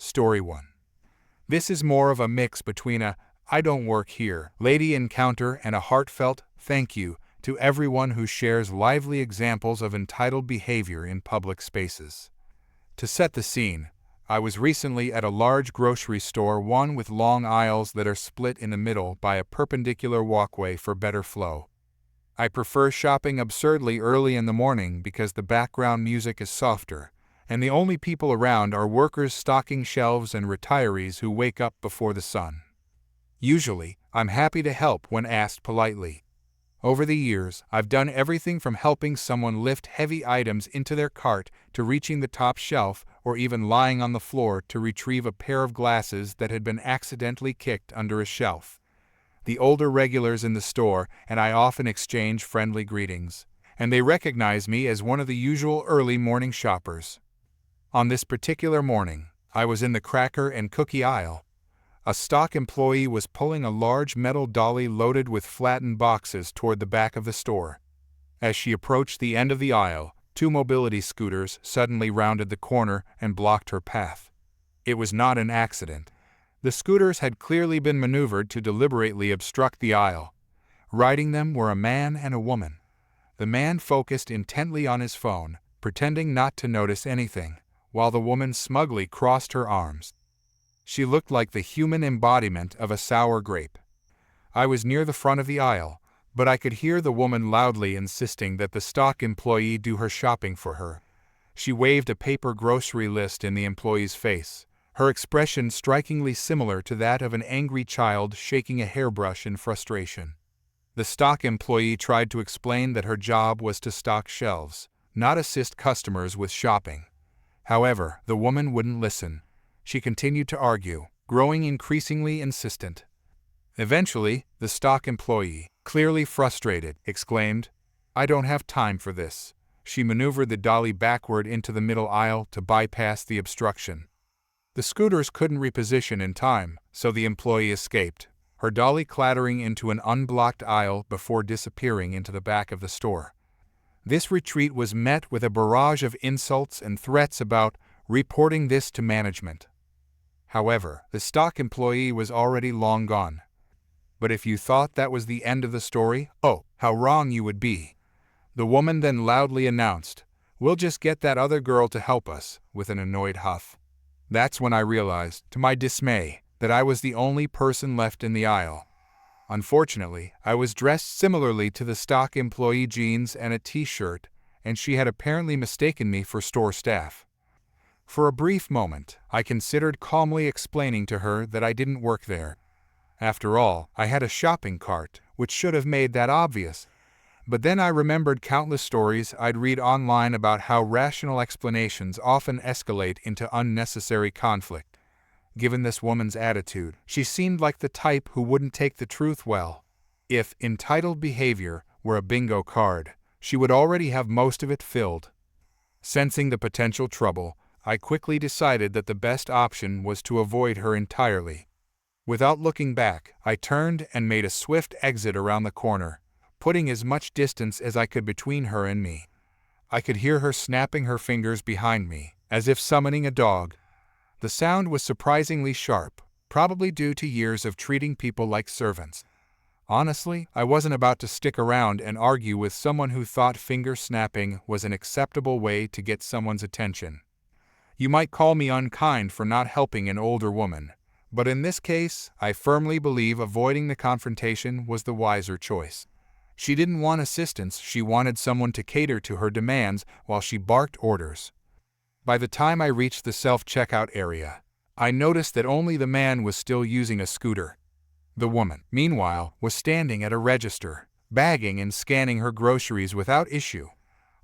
Story 1. This is more of a mix between a "I don't work here" lady encounter and a heartfelt thank you to everyone who shares lively examples of entitled behavior in public spaces. To set the scene, I was recently at a large grocery store, one with long aisles that are split in the middle by a perpendicular walkway for better flow. I prefer shopping absurdly early in the morning because the background music is softer, and the only people around are workers stocking shelves and retirees who wake up before the sun. Usually, I'm happy to help when asked politely. Over the years, I've done everything from helping someone lift heavy items into their cart to reaching the top shelf or even lying on the floor to retrieve a pair of glasses that had been accidentally kicked under a shelf. The older regulars in the store and I often exchange friendly greetings, and they recognize me as one of the usual early morning shoppers. On this particular morning, I was in the cracker and cookie aisle. A stock employee was pulling a large metal dolly loaded with flattened boxes toward the back of the store. As she approached the end of the aisle, two mobility scooters suddenly rounded the corner and blocked her path. It was not an accident. The scooters had clearly been maneuvered to deliberately obstruct the aisle. Riding them were a man and a woman. The man focused intently on his phone, pretending not to notice anything, while the woman smugly crossed her arms. She looked like the human embodiment of a sour grape. I was near the front of the aisle, but I could hear the woman loudly insisting that the stock employee do her shopping for her. She waved a paper grocery list in the employee's face, her expression strikingly similar to that of an angry child shaking a hairbrush in frustration. The stock employee tried to explain that her job was to stock shelves, not assist customers with shopping. However, the woman wouldn't listen. She continued to argue, growing increasingly insistent. Eventually, the stock employee, clearly frustrated, exclaimed, "I don't have time for this." She maneuvered the dolly backward into the middle aisle to bypass the obstruction. The scooters couldn't reposition in time, so the employee escaped, her dolly clattering into an unblocked aisle before disappearing into the back of the store. This retreat was met with a barrage of insults and threats about reporting this to management. However, the stock employee was already long gone. But if you thought that was the end of the story, oh, how wrong you would be. The woman then loudly announced, "We'll just get that other girl to help us," with an annoyed huff. That's when I realized, to my dismay, that I was the only person left in the aisle. Unfortunately, I was dressed similarly to the stock employee, jeans and a t-shirt, and she had apparently mistaken me for store staff. For a brief moment, I considered calmly explaining to her that I didn't work there. After all, I had a shopping cart, which should have made that obvious. But then I remembered countless stories I'd read online about how rational explanations often escalate into unnecessary conflict. Given this woman's attitude, she seemed like the type who wouldn't take the truth well. If entitled behavior were a bingo card, she would already have most of it filled. Sensing the potential trouble, I quickly decided that the best option was to avoid her entirely. Without looking back, I turned and made a swift exit around the corner, putting as much distance as I could between her and me. I could hear her snapping her fingers behind me, as if summoning a dog. The sound was surprisingly sharp, probably due to years of treating people like servants. Honestly, I wasn't about to stick around and argue with someone who thought finger snapping was an acceptable way to get someone's attention. You might call me unkind for not helping an older woman, but in this case, I firmly believe avoiding the confrontation was the wiser choice. She didn't want assistance, she wanted someone to cater to her demands while she barked orders. By the time I reached the self-checkout area, I noticed that only the man was still using a scooter. The woman, meanwhile, was standing at a register, bagging and scanning her groceries without issue.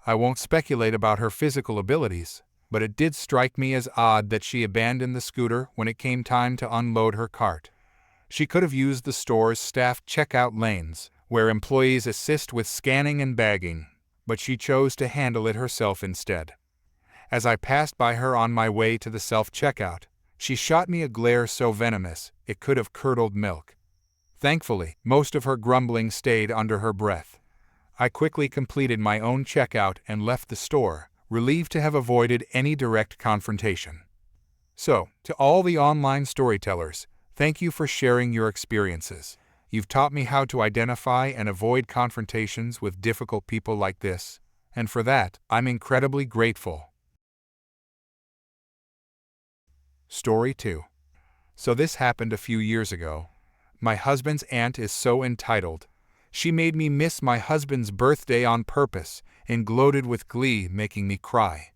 I won't speculate about her physical abilities, but it did strike me as odd that she abandoned the scooter when it came time to unload her cart. She could have used the store's staffed checkout lanes, where employees assist with scanning and bagging, but she chose to handle it herself instead. As I passed by her on my way to the self-checkout, she shot me a glare so venomous it could have curdled milk. Thankfully, most of her grumbling stayed under her breath. I quickly completed my own checkout and left the store, relieved to have avoided any direct confrontation. So, to all the online storytellers, thank you for sharing your experiences. You've taught me how to identify and avoid confrontations with difficult people like this, and for that, I'm incredibly grateful. Story 2. So this happened a few years ago. My husband's aunt is so entitled. She made me miss my husband's birthday on purpose and gloated with glee, making me cry.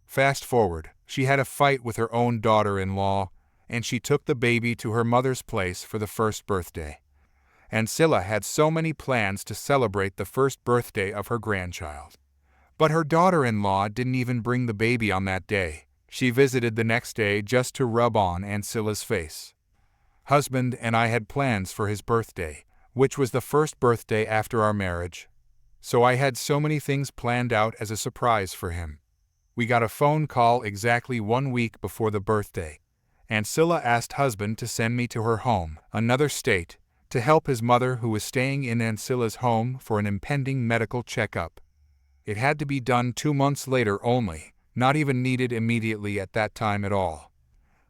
Fast forward, she had a fight with her own daughter-in-law, and she took the baby to her mother's place for the first birthday. Ancilla had so many plans to celebrate the first birthday of her grandchild. But her daughter-in-law didn't even bring the baby on that day. She visited the next day just to rub on Ancilla's face. Husband and I had plans for his birthday, which was the first birthday after our marriage. So I had so many things planned out as a surprise for him. We got a phone call exactly 1 week before the birthday. Ancilla asked husband to send me to her home, another state, to help his mother who was staying in Ancilla's home for an impending medical checkup. It had to be done 2 months later only, not even needed immediately at that time at all.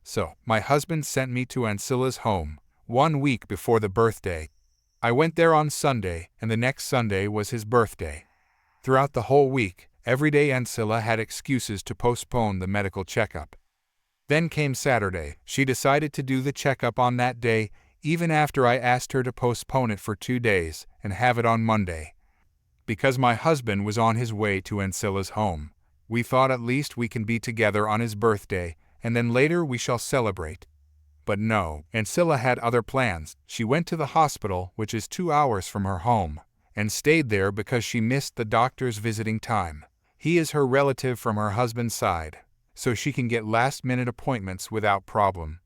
So, my husband sent me to Ancilla's home, 1 week before the birthday. I went there on Sunday, and the next Sunday was his birthday. Throughout the whole week, every day Ancilla had excuses to postpone the medical checkup. Then came Saturday. She decided to do the checkup on that day, even after I asked her to postpone it for 2 days and have it on Monday. Because my husband was on his way to Ancilla's home, we thought at least we can be together on his birthday, and then later we shall celebrate. But no, Ancilla had other plans. She went to the hospital, which is 2 hours from her home, and stayed there because she missed the doctor's visiting time. He is her relative from her husband's side, so she can get last-minute appointments without problem.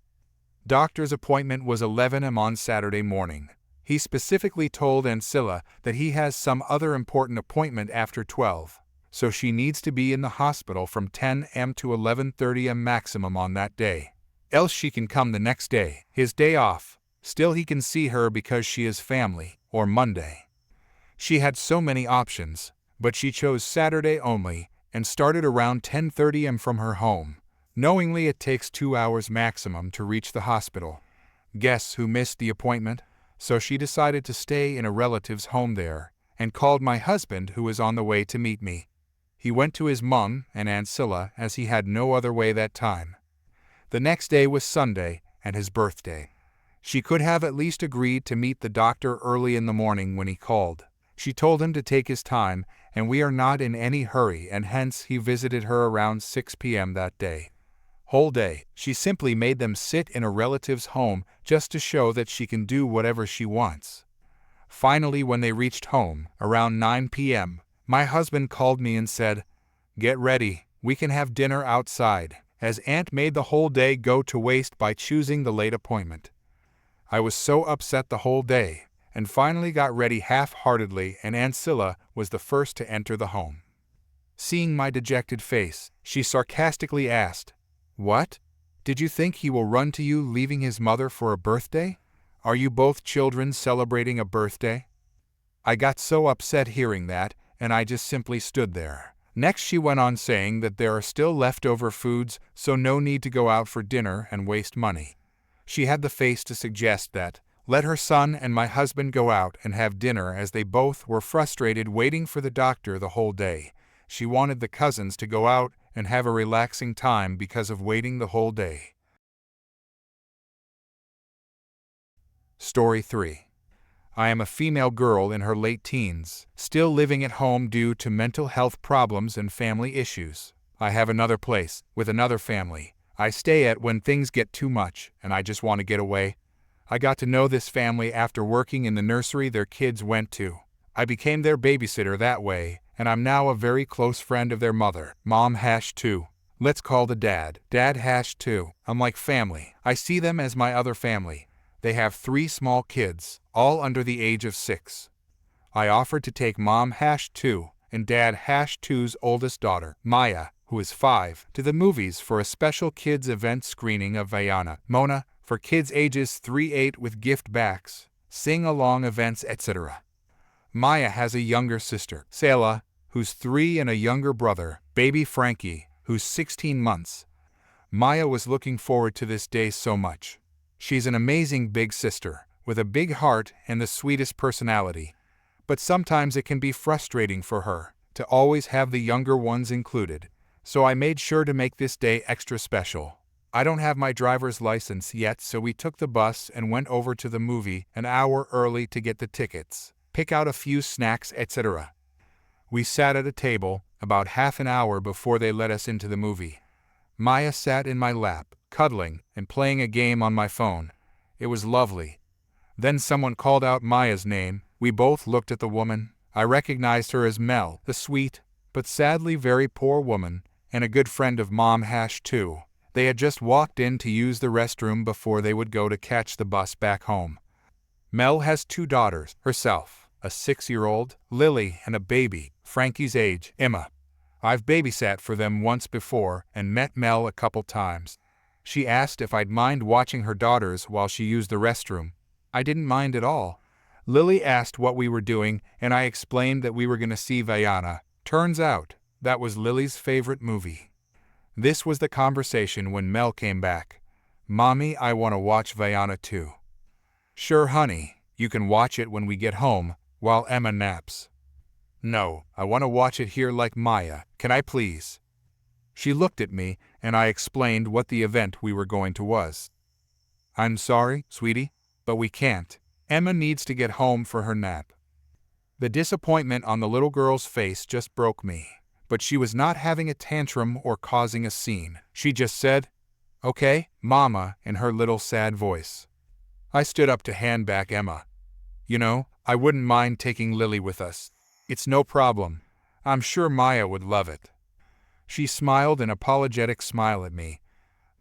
Doctor's appointment was 11 a.m. on Saturday morning. He specifically told Ancilla that he has some other important appointment after 12, so she needs to be in the hospital from 10 a.m. to 11:30 a.m. maximum on that day. Else she can come the next day, his day off. Still he can see her because she is family, or Monday. She had so many options, but she chose Saturday only and started around 10:30 a.m. from her home. Knowingly it takes 2 hours maximum to reach the hospital. Guess who missed the appointment? So she decided to stay in a relative's home there, and called my husband who was on the way to meet me. He went to his mum and Ancilla as he had no other way that time. The next day was Sunday and his birthday. She could have at least agreed to meet the doctor early in the morning when he called. She told him to take his time, and we are not in any hurry, and hence he visited her around 6 p.m. that day. Whole day, she simply made them sit in a relative's home just to show that she can do whatever she wants. Finally, when they reached home, around 9 p.m., my husband called me and said, "Get ready, we can have dinner outside," as Aunt made the whole day go to waste by choosing the late appointment. I was so upset the whole day, and finally got ready half-heartedly, and Ancilla was the first to enter the home. Seeing my dejected face, she sarcastically asked, "What? Did you think he will run to you leaving his mother for a birthday? Are you both children celebrating a birthday?" I got so upset hearing that, and I just simply stood there. Next she went on saying that there are still leftover foods, so no need to go out for dinner and waste money. She had the face to suggest that, let her son and my husband go out and have dinner as they both were frustrated waiting for the doctor the whole day. She wanted the cousins to go out and have a relaxing time because of waiting the whole day. Story 3. I am a female girl in her late teens, still living at home due to mental health problems and family issues. I have another place, with another family, I stay at when things get too much and I just want to get away. I got to know this family after working in the nursery their kids went to. I became their babysitter that way, and I'm now a very close friend of their mother, Mom-2. Let's call the Dad-2. I'm like family. I see them as my other family. They have 3 small kids, all under the age of 6. I offered to take Mom-2 and Dad-2's oldest daughter, Maya, who is 5, to the movies for a special kids event screening of Vaiana, Mona, for kids ages 3-8 with gift backs, sing-along events, etc. Maya has a younger sister, Selah, who's 3, and a younger brother, baby Frankie, who's 16 months. Maya was looking forward to this day so much. She's an amazing big sister, with a big heart and the sweetest personality. But sometimes it can be frustrating for her to always have the younger ones included, so I made sure to make this day extra special. I don't have my driver's license yet, so we took the bus and went over to the movie an hour early to get the tickets, pick out a few snacks, etc. We sat at a table about half an hour before they let us into the movie. Maya sat in my lap, cuddling and playing a game on my phone. It was lovely. Then someone called out Maya's name. We both looked at the woman. I recognized her as Mel, the sweet, but sadly very poor woman, and a good friend of Mom too. They had just walked in to use the restroom before they would go to catch the bus back home. Mel has 2 daughters, herself, a 6-year-old, Lily, and a baby, Frankie's age, Emma. I've babysat for them once before and met Mel a couple times. She asked if I'd mind watching her daughters while she used the restroom. I didn't mind at all. Lily asked what we were doing, and I explained that we were going to see Vaiana. Turns out, that was Lily's favorite movie. This was the conversation when Mel came back. "Mommy, I want to watch Vaiana too." "Sure, honey, you can watch it when we get home, while Emma naps." "No, I want to watch it here like Maya, can I please?" She looked at me, and I explained what the event we were going to was. "I'm sorry, sweetie, but we can't. Emma needs to get home for her nap." The disappointment on the little girl's face just broke me, but she was not having a tantrum or causing a scene. She just said, "Okay, Mama," in her little sad voice. I stood up to hand back Emma. "You know, I wouldn't mind taking Lily with us. It's no problem. I'm sure Maya would love it." She smiled an apologetic smile at me.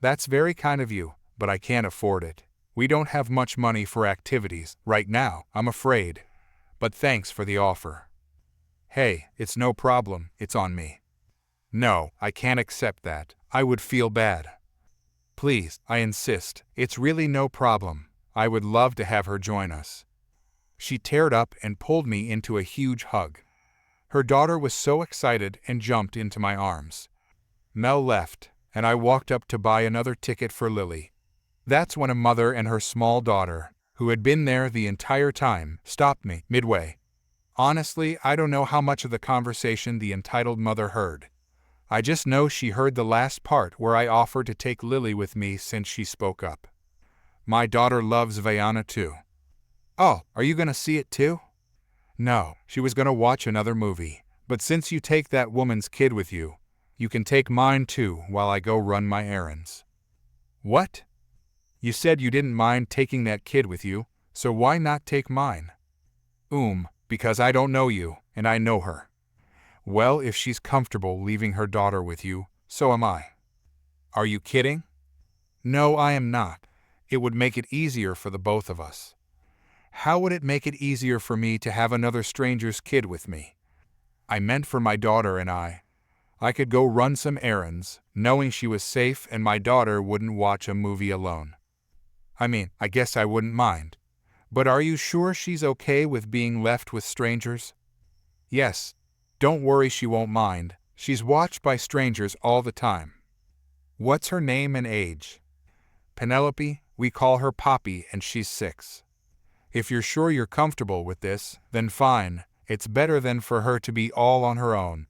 "That's very kind of you, but I can't afford it. We don't have much money for activities right now, I'm afraid. But thanks for the offer." "Hey, it's no problem, it's on me." "No, I can't accept that. I would feel bad." "Please, I insist. It's really no problem. I would love to have her join us." She teared up and pulled me into a huge hug. Her daughter was so excited and jumped into my arms. Mel left, and I walked up to buy another ticket for Lily. That's when a mother and her small daughter, who had been there the entire time, stopped me midway. Honestly, I don't know how much of the conversation the entitled mother heard. I just know she heard the last part where I offered to take Lily with me since she spoke up. "My daughter loves Vaiana too." "Oh, are you going to see it too?" "No, she was going to watch another movie, but since you take that woman's kid with you, you can take mine too while I go run my errands." "What? You said you didn't mind taking that kid with you, so why not take mine?" Because I don't know you, and I know her." "Well, if she's comfortable leaving her daughter with you, so am I." "Are you kidding?" "No, I am not. It would make it easier for the both of us." "How would it make it easier for me to have another stranger's kid with me?" "I meant for my daughter and I. I could go run some errands, knowing she was safe and my daughter wouldn't watch a movie alone. I guess I wouldn't mind. But are you sure she's okay with being left with strangers?" "Yes. Don't worry, she won't mind. She's watched by strangers all the time." "What's her name and age?" "Penelope. We call her Poppy, and she's 6. If you're sure you're comfortable with this, then fine. It's better than for her to be all on her own.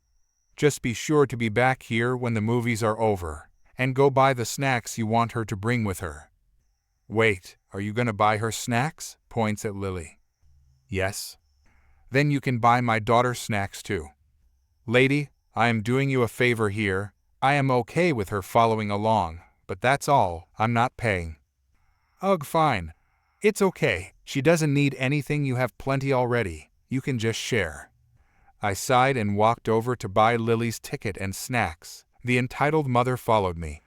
Just be sure to be back here when the movies are over, and go buy the snacks you want her to bring with her." "Wait, are you going to buy her snacks?" Points at Lily. "Yes." "Then you can buy my daughter snacks too." "Lady, I am doing you a favor here. I am okay with her following along, but that's all. I'm not paying." "Ugh, fine. It's okay. She doesn't need anything, you have plenty already. You can just share." I sighed and walked over to buy Lily's ticket and snacks. The entitled mother followed me.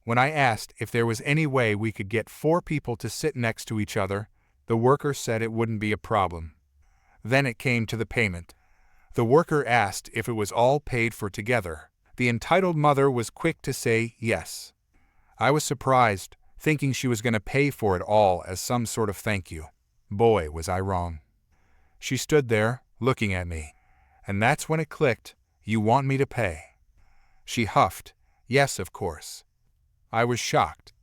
When I asked if there was any way we could get 4 people to sit next to each other, the worker said it wouldn't be a problem. Then it came to the payment. The worker asked if it was all paid for together. The entitled mother was quick to say yes. I was surprised, thinking she was going to pay for it all as some sort of thank you. Boy, was I wrong. She stood there, looking at me. And that's when it clicked. "You want me to pay?" She huffed. "Yes, of course." I was shocked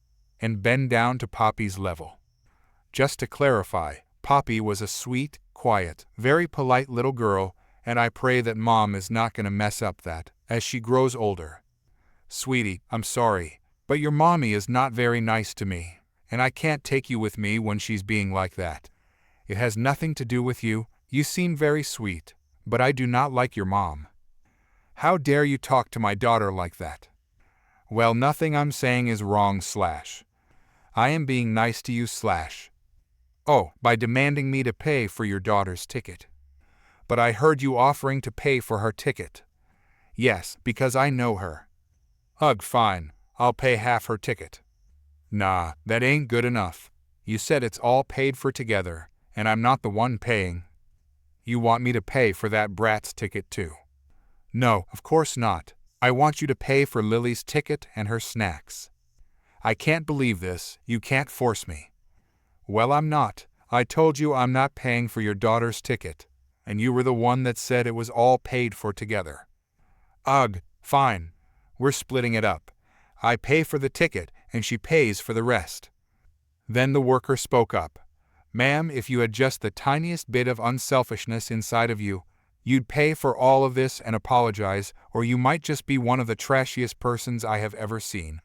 and bent down to Poppy's level. Just to clarify, Poppy was a sweet, quiet, very polite little girl, and I pray that Mom is not going to mess up that as she grows older. Sweetie, I'm sorry, but your mommy is not very nice to me, and I can't take you with me when she's being like that. It has nothing to do with you. You seem very sweet, but I do not like your mom. How dare you talk to my daughter like that? Well, nothing I'm saying is wrong slash. I am being nice to you slash. Oh, by demanding me to pay for your daughter's ticket. But I heard you offering to pay for her ticket. Yes, because I know her. Ugh, fine, I'll pay half her ticket. Nah, that ain't good enough. You said it's all paid for together, and I'm not the one paying. You want me to pay for that brat's ticket too? No, of course not. I want you to pay for Lily's ticket and her snacks. I can't believe this. You can't force me. Well, I'm not. I told you I'm not paying for your daughter's ticket, and you were the one that said it was all paid for together. Ugh, fine. We're splitting it up. I pay for the ticket, and she pays for the rest. Then the worker spoke up. Ma'am, if you had just the tiniest bit of unselfishness inside of you, you'd pay for all of this and apologize, or you might just be one of the trashiest persons I have ever seen.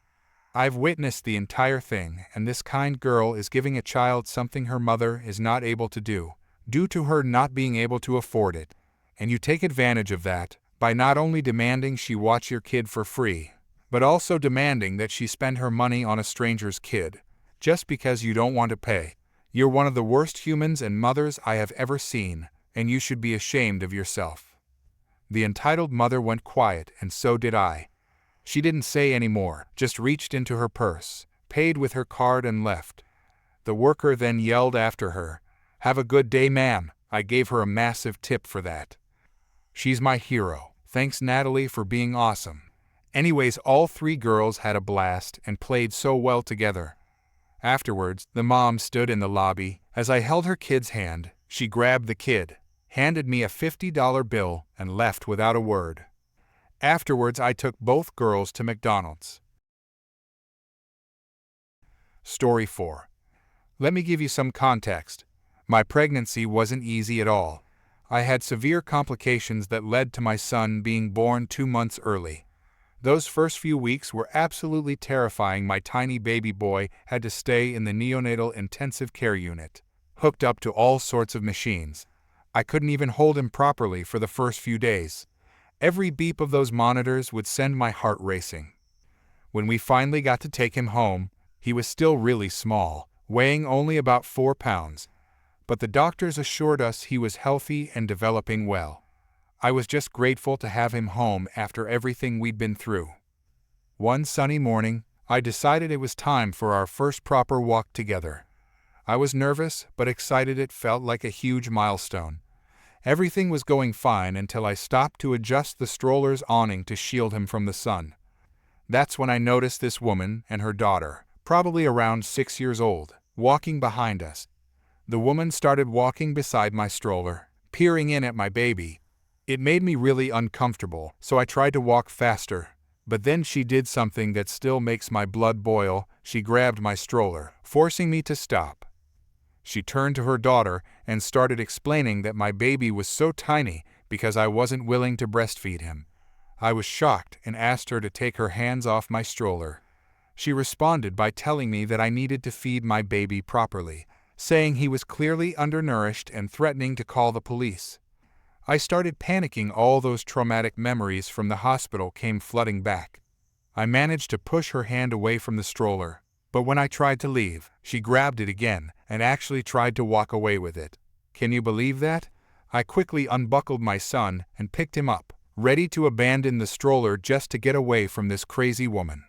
I've witnessed the entire thing, and this kind girl is giving a child something her mother is not able to do, due to her not being able to afford it, and you take advantage of that by not only demanding she watch your kid for free, but also demanding that she spend her money on a stranger's kid, just because you don't want to pay. You're one of the worst humans and mothers I have ever seen, and you should be ashamed of yourself. The entitled mother went quiet, and so did I. She didn't say any more, just reached into her purse, paid with her card and left. The worker then yelled after her, "Have a good day, ma'am." I gave her a massive tip for that. She's my hero. Thanks, Natalie, for being awesome. Anyways, all three girls had a blast and played so well together. Afterwards, the mom stood in the lobby. As I held her kid's hand, she grabbed the kid, handed me a $50 bill, and left without a word. Afterwards, I took both girls to McDonald's. Story 4. Let me give you some context. My pregnancy wasn't easy at all. I had severe complications that led to my son being born 2 months early. Those first few weeks were absolutely terrifying. My tiny baby boy had to stay in the neonatal intensive care unit, hooked up to all sorts of machines. I couldn't even hold him properly for the first few days. Every beep of those monitors would send my heart racing. When we finally got to take him home, he was still really small, weighing only about 4 pounds. But the doctors assured us he was healthy and developing well. I was just grateful to have him home after everything we'd been through. One sunny morning, I decided it was time for our first proper walk together. I was nervous but excited. It felt like a huge milestone. Everything was going fine until I stopped to adjust the stroller's awning to shield him from the sun. That's when I noticed this woman and her daughter, probably around 6 years old, walking behind us. The woman started walking beside my stroller, peering in at my baby. It made me really uncomfortable, so I tried to walk faster. But then she did something that still makes my blood boil. She grabbed my stroller, forcing me to stop. She turned to her daughter and started explaining that my baby was so tiny because I wasn't willing to breastfeed him. I was shocked and asked her to take her hands off my stroller. She responded by telling me that I needed to feed my baby properly, saying he was clearly undernourished and threatening to call the police. I started panicking. All those traumatic memories from the hospital came flooding back. I managed to push her hand away from the stroller, but when I tried to leave, she grabbed it again and actually tried to walk away with it. Can you believe that? I quickly unbuckled my son and picked him up, ready to abandon the stroller just to get away from this crazy woman.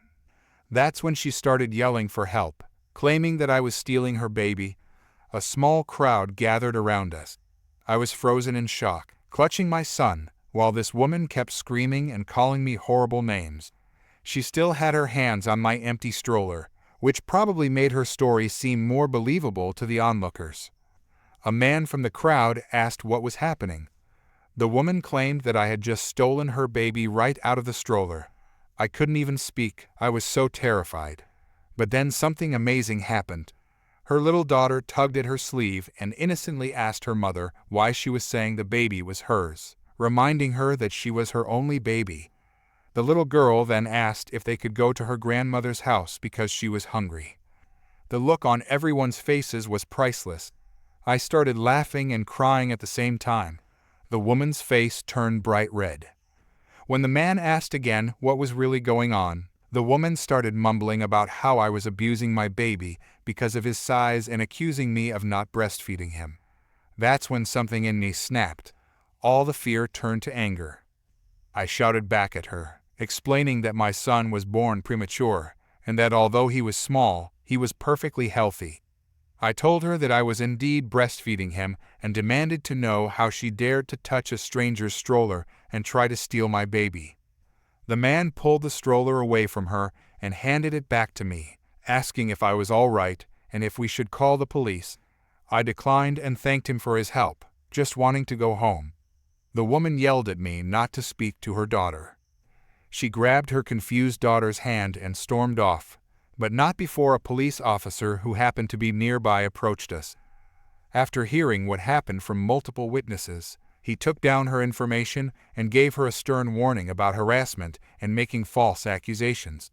That's when she started yelling for help, claiming that I was stealing her baby. A small crowd gathered around us. I was frozen in shock, clutching my son, while this woman kept screaming and calling me horrible names. She still had her hands on my empty stroller, which probably made her story seem more believable to the onlookers. A man from the crowd asked what was happening. The woman claimed that I had just stolen her baby right out of the stroller. I couldn't even speak. I was so terrified. But then something amazing happened. Her little daughter tugged at her sleeve and innocently asked her mother why she was saying the baby was hers, reminding her that she was her only baby. The little girl then asked if they could go to her grandmother's house because she was hungry. The look on everyone's faces was priceless. I started laughing and crying at the same time. The woman's face turned bright red. When the man asked again what was really going on, the woman started mumbling about how I was abusing my baby because of his size and accusing me of not breastfeeding him. That's when something in me snapped. All the fear turned to anger. I shouted back at her, explaining that my son was born premature, and that although he was small, he was perfectly healthy. I told her that I was indeed breastfeeding him and demanded to know how she dared to touch a stranger's stroller and try to steal my baby. The man pulled the stroller away from her and handed it back to me, asking if I was all right and if we should call the police. I declined and thanked him for his help, just wanting to go home. The woman yelled at me not to speak to her daughter. She grabbed her confused daughter's hand and stormed off, but not before a police officer who happened to be nearby approached us. After hearing what happened from multiple witnesses, he took down her information and gave her a stern warning about harassment and making false accusations.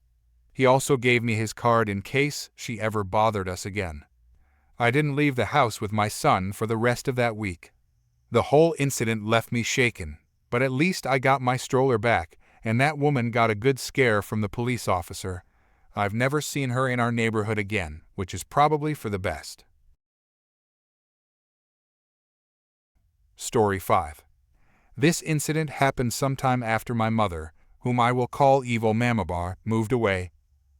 He also gave me his card in case she ever bothered us again. I didn't leave the house with my son for the rest of that week. The whole incident left me shaken, but at least I got my stroller back, and that woman got a good scare from the police officer. I've never seen her in our neighborhood again, which is probably for the best. Story 5. This incident happened sometime after my mother, whom I will call Evil Mamabar, moved away.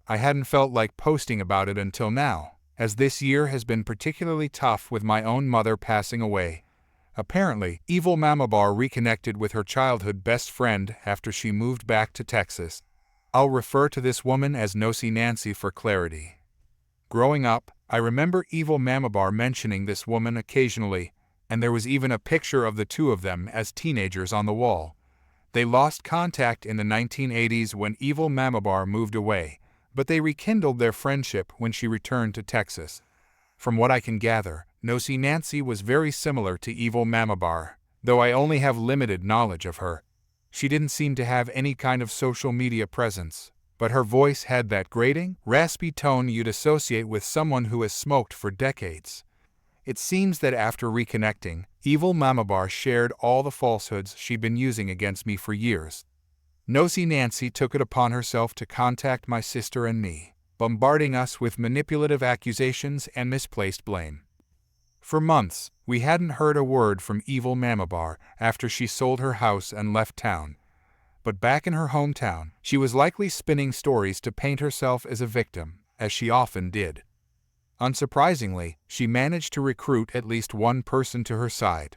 I hadn't felt like posting about it until now, as this year has been particularly tough with my own mother passing away. Apparently, Evil Mamabar reconnected with her childhood best friend after she moved back to Texas. I'll refer to this woman as Nosy Nancy for clarity. Growing up, I remember Evil Mamabar mentioning this woman occasionally, and there was even a picture of the two of them as teenagers on the wall. They lost contact in the 1980s when Evil Mamabar moved away, but they rekindled their friendship when she returned to Texas. From what I can gather, Nosy Nancy was very similar to Evil Mamabar, though I only have limited knowledge of her. She didn't seem to have any kind of social media presence, but her voice had that grating, raspy tone you'd associate with someone who has smoked for decades. It seems that after reconnecting, Evil Mamabar shared all the falsehoods she'd been using against me for years. Nosy Nancy took it upon herself to contact my sister and me, bombarding us with manipulative accusations and misplaced blame. For months, we hadn't heard a word from Evil Mamabar after she sold her house and left town. But back in her hometown, she was likely spinning stories to paint herself as a victim, as she often did. Unsurprisingly, she managed to recruit at least one person to her side.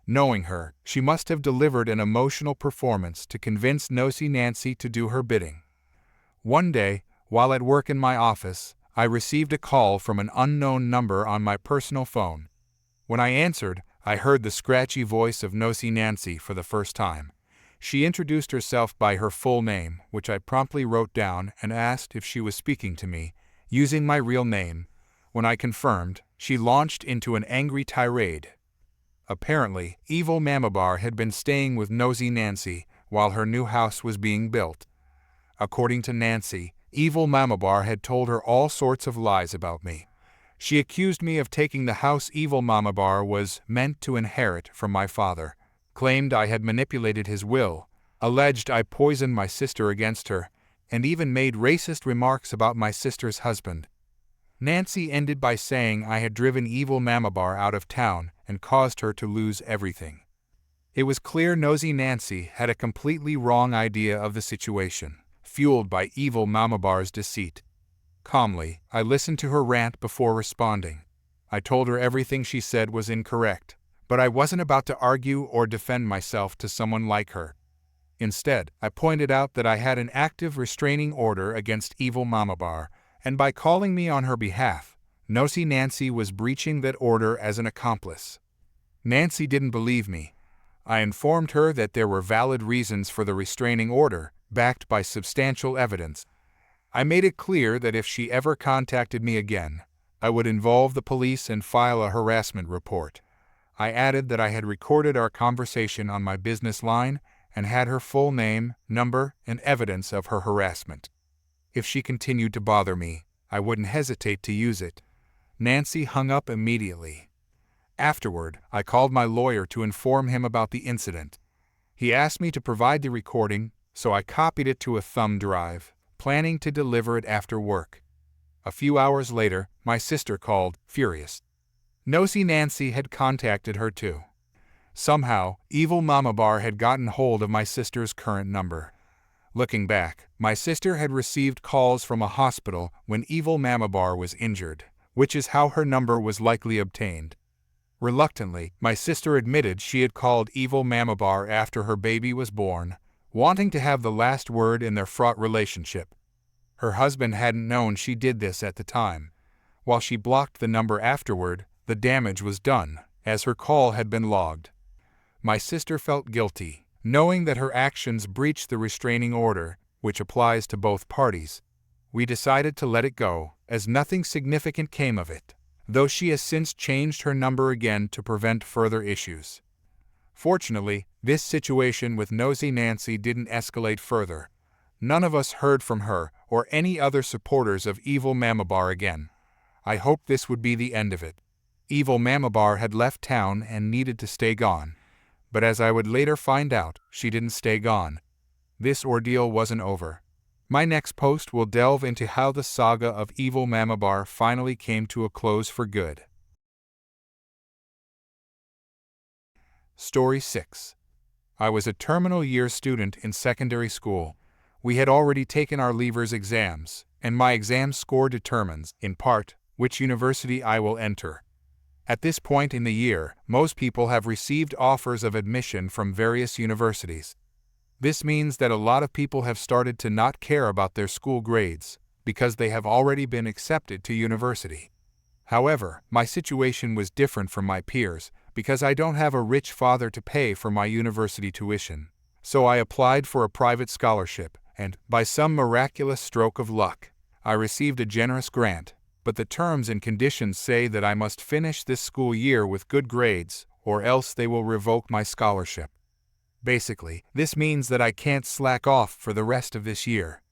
Knowing her, she must have delivered an emotional performance to convince Nosy Nancy to do her bidding. One day, while at work in my office, I received a call from an unknown number on my personal phone. When I answered, I heard the scratchy voice of Nosy Nancy for the first time. She introduced herself by her full name, which I promptly wrote down, and asked if she was speaking to me, using my real name. When I confirmed, she launched into an angry tirade. Apparently, Evil Mamabar had been staying with Nosy Nancy while her new house was being built. According to Nancy, Evil Mamabar had told her all sorts of lies about me. She accused me of taking the house Evil Mamabar was meant to inherit from my father, claimed I had manipulated his will, alleged I poisoned my sister against her, and even made racist remarks about my sister's husband. Nancy ended by saying I had driven Evil Mamabar out of town and caused her to lose everything. It was clear Nosy Nancy had a completely wrong idea of the situation, fueled by Evil Mamabar's deceit. Calmly, I listened to her rant before responding. I told her everything she said was incorrect, but I wasn't about to argue or defend myself to someone like her. Instead, I pointed out that I had an active restraining order against Evil Mamabar, and by calling me on her behalf, Nosy Nancy was breaching that order as an accomplice. Nancy didn't believe me. I informed her that there were valid reasons for the restraining order, backed by substantial evidence. I made it clear that if she ever contacted me again, I would involve the police and file a harassment report. I added that I had recorded our conversation on my business line and had her full name, number, and evidence of her harassment. If she continued to bother me, I wouldn't hesitate to use it. Nancy hung up immediately. Afterward, I called my lawyer to inform him about the incident. He asked me to provide the recording, so I copied it to a thumb drive, planning to deliver it after work. A few hours later, my sister called, furious. Nosy Nancy had contacted her too. Somehow, Evil Mama Bar had gotten hold of my sister's current number. Looking back, my sister had received calls from a hospital when Evil Mama Bar was injured, which is how her number was likely obtained. Reluctantly, my sister admitted she had called Evil Mama Bar after her baby was born, wanting to have the last word in their fraught relationship. Her husband hadn't known she did this at the time. While she blocked the number afterward, the damage was done, as her call had been logged. My sister felt guilty, knowing that her actions breached the restraining order, which applies to both parties. We decided to let it go, as nothing significant came of it, though she has since changed her number again to prevent further issues. Fortunately, this situation with Nosy Nancy didn't escalate further. None of us heard from her or any other supporters of Evil Mama Bar again. I hoped this would be the end of it. Evil Mama Bar had left town and needed to stay gone. But as I would later find out, she didn't stay gone. This ordeal wasn't over. My next post will delve into how the saga of Evil Mama Bar finally came to a close for good. Story 6. I was a terminal year student in secondary school. We had already taken our leavers exams, and my exam score determines, in part, which university I will enter. At this point in the year, most people have received offers of admission from various universities. This means that a lot of people have started to not care about their school grades, because they have already been accepted to university. However, my situation was different from my peers, because I don't have a rich father to pay for my university tuition. So I applied for a private scholarship, and, by some miraculous stroke of luck, I received a generous grant, but the terms and conditions say that I must finish this school year with good grades, or else they will revoke my scholarship. Basically, this means that I can't slack off for the rest of this year.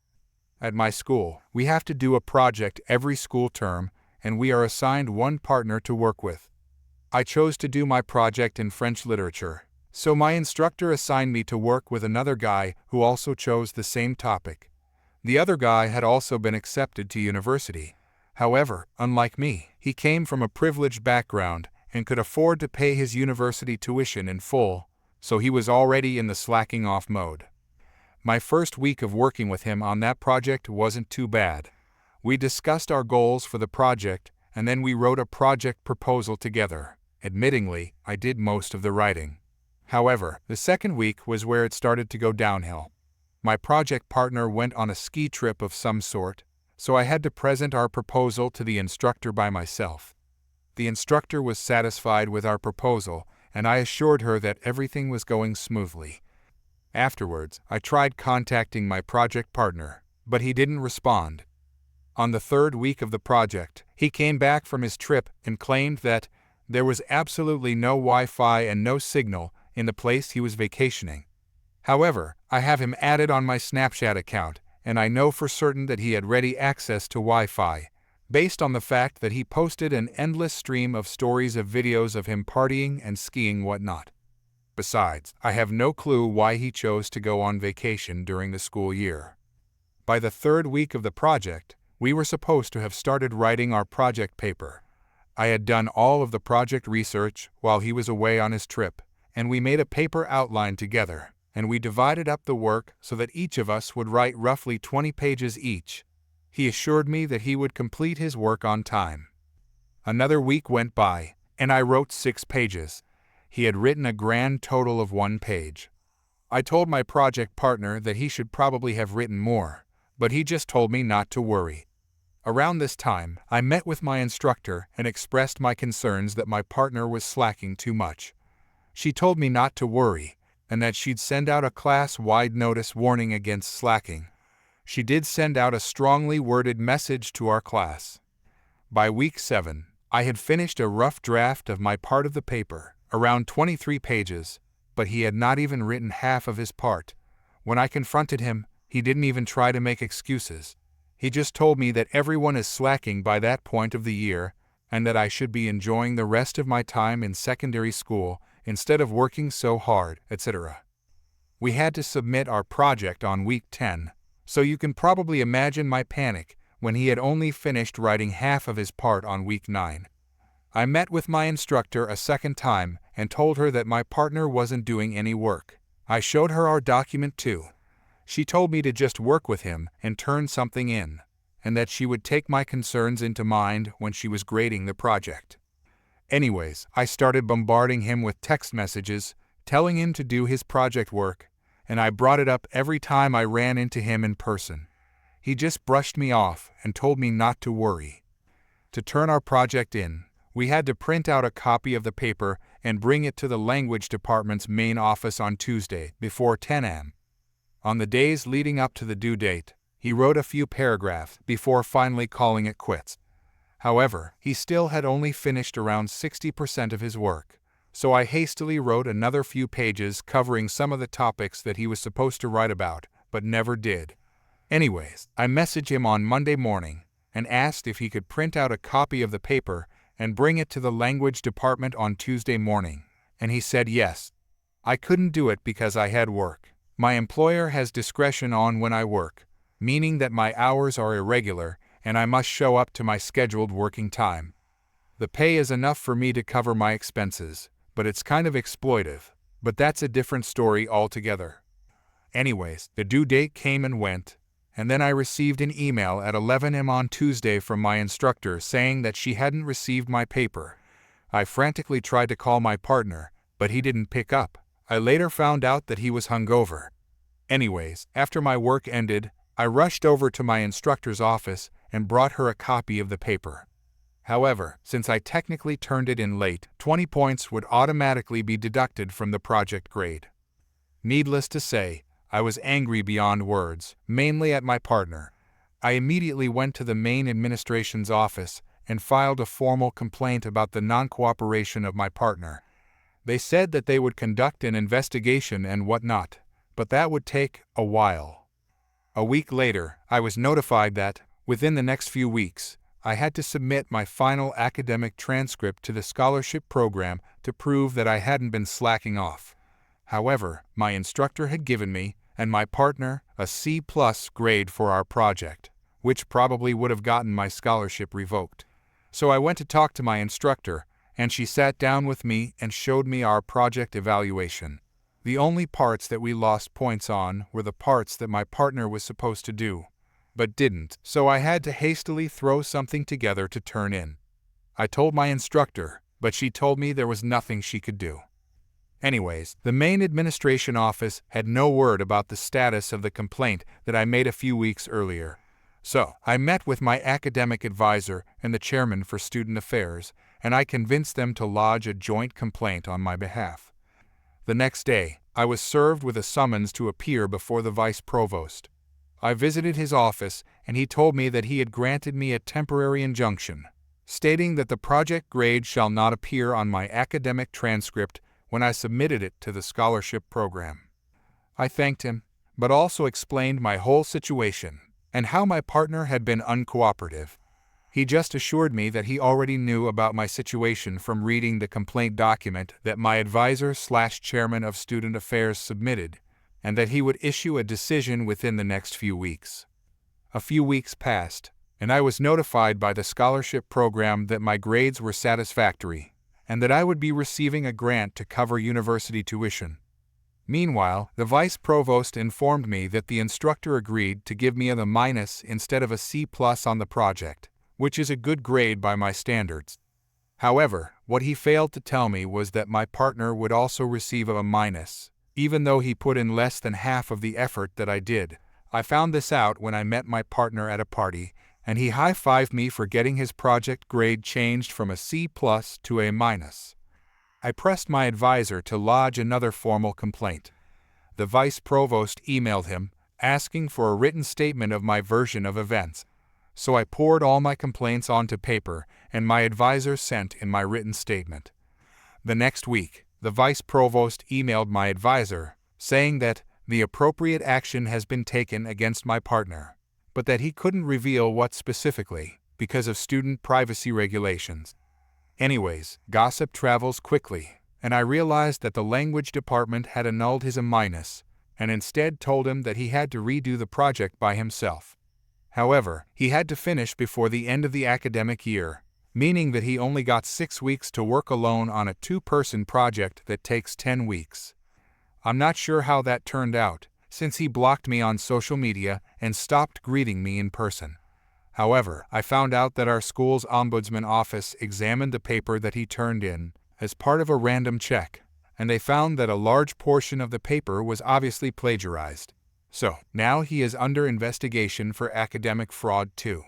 At my school, we have to do a project every school term, and we are assigned one partner to work with. I chose to do my project in French literature, so my instructor assigned me to work with another guy who also chose the same topic. The other guy had also been accepted to university. However, unlike me, he came from a privileged background and could afford to pay his university tuition in full, so he was already in the slacking off mode. My first week of working with him on that project wasn't too bad. We discussed our goals for the project, and then we wrote a project proposal together. Admittingly, I did most of the writing. However, the second week was where it started to go downhill. My project partner went on a ski trip of some sort, so I had to present our proposal to the instructor by myself. The instructor was satisfied with our proposal, and I assured her that everything was going smoothly. Afterwards, I tried contacting my project partner, but he didn't respond. On the third week of the project, he came back from his trip and claimed that there was absolutely no Wi-Fi and no signal in the place he was vacationing. However, I have him added on my Snapchat account, and I know for certain that he had ready access to Wi-Fi, based on the fact that he posted an endless stream of stories of videos of him partying and skiing whatnot. Besides, I have no clue why he chose to go on vacation during the school year. By the third week of the project, we were supposed to have started writing our project paper. I had done all of the project research while he was away on his trip, and we made a paper outline together, and we divided up the work so that each of us would write roughly 20 pages each. He assured me that he would complete his work on time. Another week went by, and I wrote 6 pages. He had written a grand total of 1 page. I told my project partner that he should probably have written more, but he just told me not to worry. Around this time, I met with my instructor and expressed my concerns that my partner was slacking too much. She told me not to worry, and that she'd send out a class-wide notice warning against slacking. she did send out a strongly worded message to our class. By week 7, I had finished a rough draft of my part of the paper, around 23 pages, but he had not even written half of his part. When I confronted him, he didn't even try to make excuses. He just told me that everyone is slacking by that point of the year and that I should be enjoying the rest of my time in secondary school instead of working so hard, etc. We had to submit our project on week 10, so you can probably imagine my panic when he had only finished writing half of his part on week 9. I met with my instructor a second time and told her that my partner wasn't doing any work. I showed her our document too. She told me to just work with him and turn something in, and that she would take my concerns into mind when she was grading the project. Anyways, I started bombarding him with text messages, telling him to do his project work, and I brought it up every time I ran into him in person. He just brushed me off and told me not to worry. To turn our project in, we had to print out a copy of the paper and bring it to the language department's main office on Tuesday before 10 a.m. On the days leading up to the due date, he wrote a few paragraphs before finally calling it quits. However, he still had only finished around 60% of his work, so I hastily wrote another few pages covering some of the topics that he was supposed to write about, but never did. Anyways, I messaged him on Monday morning and asked if he could print out a copy of the paper and bring it to the language department on Tuesday morning, and he said yes. I couldn't do it because I had work. My employer has discretion on when I work, meaning that my hours are irregular and I must show up to my scheduled working time. The pay is enough for me to cover my expenses, but it's kind of exploitive, but that's a different story altogether. Anyways, the due date came and went, and then I received an email at 11 a.m. on Tuesday from my instructor saying that she hadn't received my paper. I frantically tried to call my partner, but he didn't pick up. I later found out that he was hungover. Anyways, after my work ended, I rushed over to my instructor's office and brought her a copy of the paper. However, since I technically turned it in late, 20 points would automatically be deducted from the project grade. Needless to say, I was angry beyond words, mainly at my partner. I immediately went to the main administration's office and filed a formal complaint about the non-cooperation of my partner. They said that they would conduct an investigation and whatnot, but that would take a while. A week later, I was notified that, within the next few weeks, I had to submit my final academic transcript to the scholarship program to prove that I hadn't been slacking off. However, my instructor had given me, and my partner, a C+ grade for our project, which probably would have gotten my scholarship revoked. So I went to talk to my instructor, and she sat down with me and showed me our project evaluation. The only parts that we lost points on were the parts that my partner was supposed to do, but didn't, so I had to hastily throw something together to turn in. I told my instructor, but she told me there was nothing she could do. Anyways, the main administration office had no word about the status of the complaint that I made a few weeks earlier. So, I met with my academic advisor and the chairman for student affairs, and I convinced them to lodge a joint complaint on my behalf. The next day, I was served with a summons to appear before the vice provost. I visited his office, and he told me that he had granted me a temporary injunction, stating that the project grade shall not appear on my academic transcript when I submitted it to the scholarship program. I thanked him, but also explained my whole situation and how my partner had been uncooperative. He just assured me that he already knew about my situation from reading the complaint document that my advisor/chairman of student affairs submitted, and that he would issue a decision within the next few weeks. A few weeks passed, and I was notified by the scholarship program that my grades were satisfactory, and that I would be receiving a grant to cover university tuition. Meanwhile, the vice provost informed me that the instructor agreed to give me a instead of a C+ on the project, which is a good grade by my standards. However, what he failed to tell me was that my partner would also receive a even though he put in less than half of the effort that I did. I found this out when I met my partner at a party, and he high-fived me for getting his project grade changed from a C+ to a-. I pressed my advisor to lodge another formal complaint. The vice provost emailed him, asking for a written statement of my version of events. So I poured all my complaints onto paper, and my advisor sent in my written statement. The next week, the vice provost emailed my advisor, saying that the appropriate action has been taken against my partner, but that he couldn't reveal what specifically, because of student privacy regulations. Anyways, gossip travels quickly, and I realized that the language department had annulled his A-, and instead told him that he had to redo the project by himself. However, he had to finish before the end of the academic year, meaning that he only got 6 weeks to work alone on a 2-person project that takes 10 weeks. I'm not sure how that turned out, since he blocked me on social media and stopped greeting me in person. However, I found out that our school's ombudsman office examined the paper that he turned in as part of a random check, and they found that a large portion of the paper was obviously plagiarized. So, now he is under investigation for academic fraud too.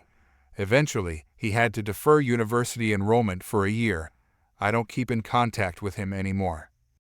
Eventually, he had to defer university enrollment for a year. I don't keep in contact with him anymore.